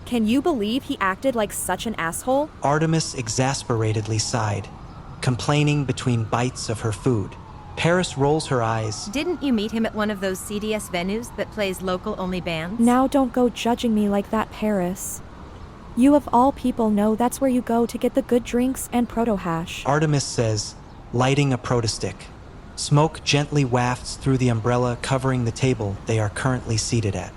Can you believe he acted like such an asshole? Artemis exasperatedly sighed, complaining between bites of her food. Paris rolls her eyes. Didn't you meet him at one of those CDS venues that plays local-only bands? Now don't go judging me like that, Paris. You of all people know that's where you go to get the good drinks and proto-hash. Artemis says, lighting a proto-stick. Smoke gently wafts through the umbrella covering the table they are currently seated at.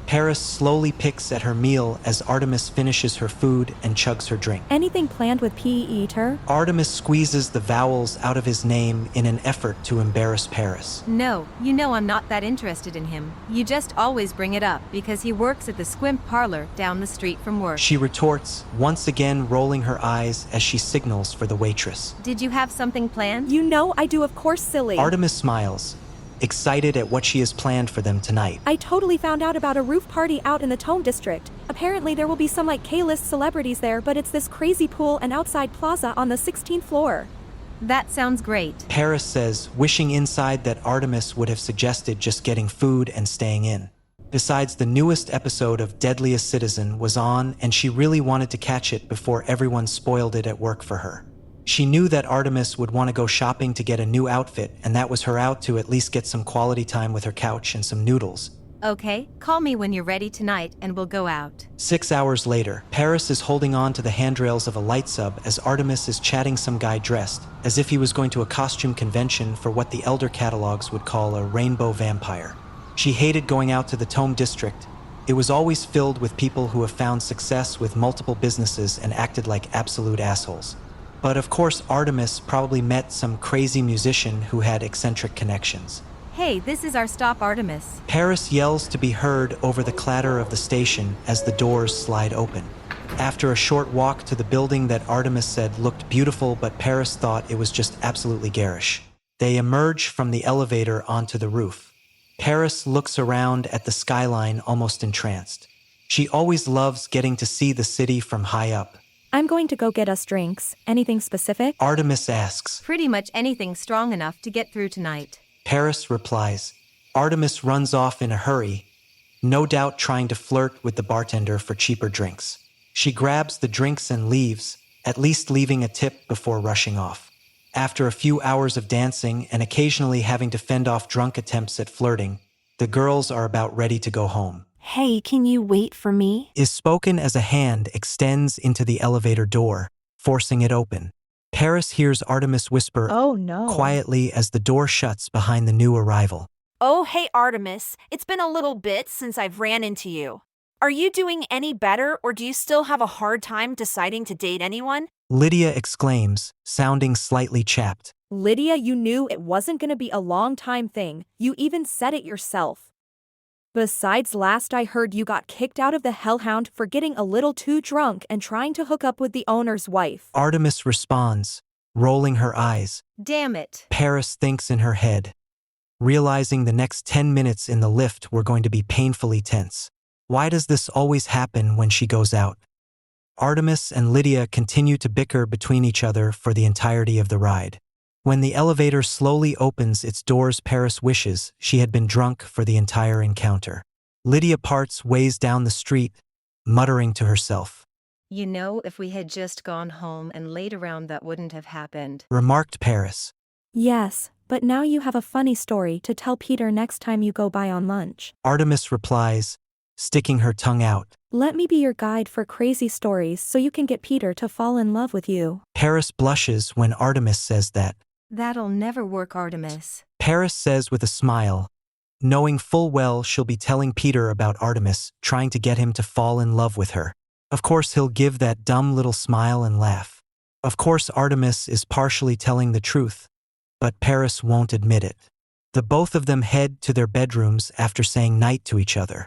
Paris slowly picks at her meal as Artemis finishes her food and chugs her drink. Anything planned with P.E. Eater? Artemis squeezes the vowels out of his name in an effort to embarrass Paris. No, you know I'm not that interested in him. You just always bring it up because he works at the Squimp Parlor down the street from work. She retorts, once again rolling her eyes as she signals for the waitress. Did you have something planned? You know I do, of course, silly. Artemis smiles, excited at what she has planned for them tonight. I totally found out about a roof party out in the Tome District. Apparently there will be some like K-list celebrities there, but it's this crazy pool and outside plaza on the 16th floor. That sounds great. Paris says, wishing inside that Artemis would have suggested just getting food and staying in. Besides, the newest episode of Deadliest Citizen was on, and she really wanted to catch it before everyone spoiled it at work for her. She knew that Artemis would want to go shopping to get a new outfit, and that was her out to at least get some quality time with her couch and some noodles. Okay, call me when you're ready tonight and we'll go out. 6 hours later, Paris is holding on to the handrails of a light sub as Artemis is chatting some guy dressed as if he was going to a costume convention for what the elder catalogs would call a rainbow vampire. She hated going out to the Tome District. It was always filled with people who have found success with multiple businesses and acted like absolute assholes. But of course, Artemis probably met some crazy musician who had eccentric connections. Hey, this is our stop, Artemis. Paris yells to be heard over the clatter of the station as the doors slide open. After a short walk to the building that Artemis said looked beautiful, but Paris thought it was just absolutely garish, they emerge from the elevator onto the roof. Paris looks around at the skyline almost entranced. She always loves getting to see the city from high up. I'm going to go get us drinks. Anything specific? Artemis asks. Pretty much anything strong enough to get through tonight. Paris replies. Artemis runs off in a hurry, no doubt trying to flirt with the bartender for cheaper drinks. She grabs the drinks and leaves, at least leaving a tip before rushing off. After a few hours of dancing and occasionally having to fend off drunk attempts at flirting, the girls are about ready to go home. Hey, can you wait for me? Is spoken as a hand extends into the elevator door, forcing it open. Paris hears Artemis whisper, Oh no. quietly as the door shuts behind the new arrival. Oh, hey Artemis, it's been a little bit since I've ran into you. Are you doing any better, or do you still have a hard time deciding to date anyone? Lydia exclaims, sounding slightly chapped. Lydia, you knew it wasn't going to be a long-time thing. You even said it yourself. Besides, last I heard you got kicked out of the Hellhound for getting a little too drunk and trying to hook up with the owner's wife. Artemis responds, rolling her eyes. Damn it. Paris thinks in her head, realizing the next 10 minutes in the lift were going to be painfully tense. Why does this always happen when she goes out? Artemis and Lydia continue to bicker between each other for the entirety of the ride. When the elevator slowly opens its doors, Paris wishes she had been drunk for the entire encounter. Lydia parts ways down the street, muttering to herself. You know, if we had just gone home and laid around, that wouldn't have happened. Remarked Paris. Yes, but now you have a funny story to tell Peter next time you go by on lunch. Artemis replies, sticking her tongue out. Let me be your guide for crazy stories so you can get Peter to fall in love with you. Paris blushes when Artemis says that. That'll never work, Artemis. Paris says with a smile, knowing full well she'll be telling Peter about Artemis, trying to get him to fall in love with her. Of course he'll give that dumb little smile and laugh. Of course Artemis is partially telling the truth, but Paris won't admit it. The both of them head to their bedrooms after saying night to each other.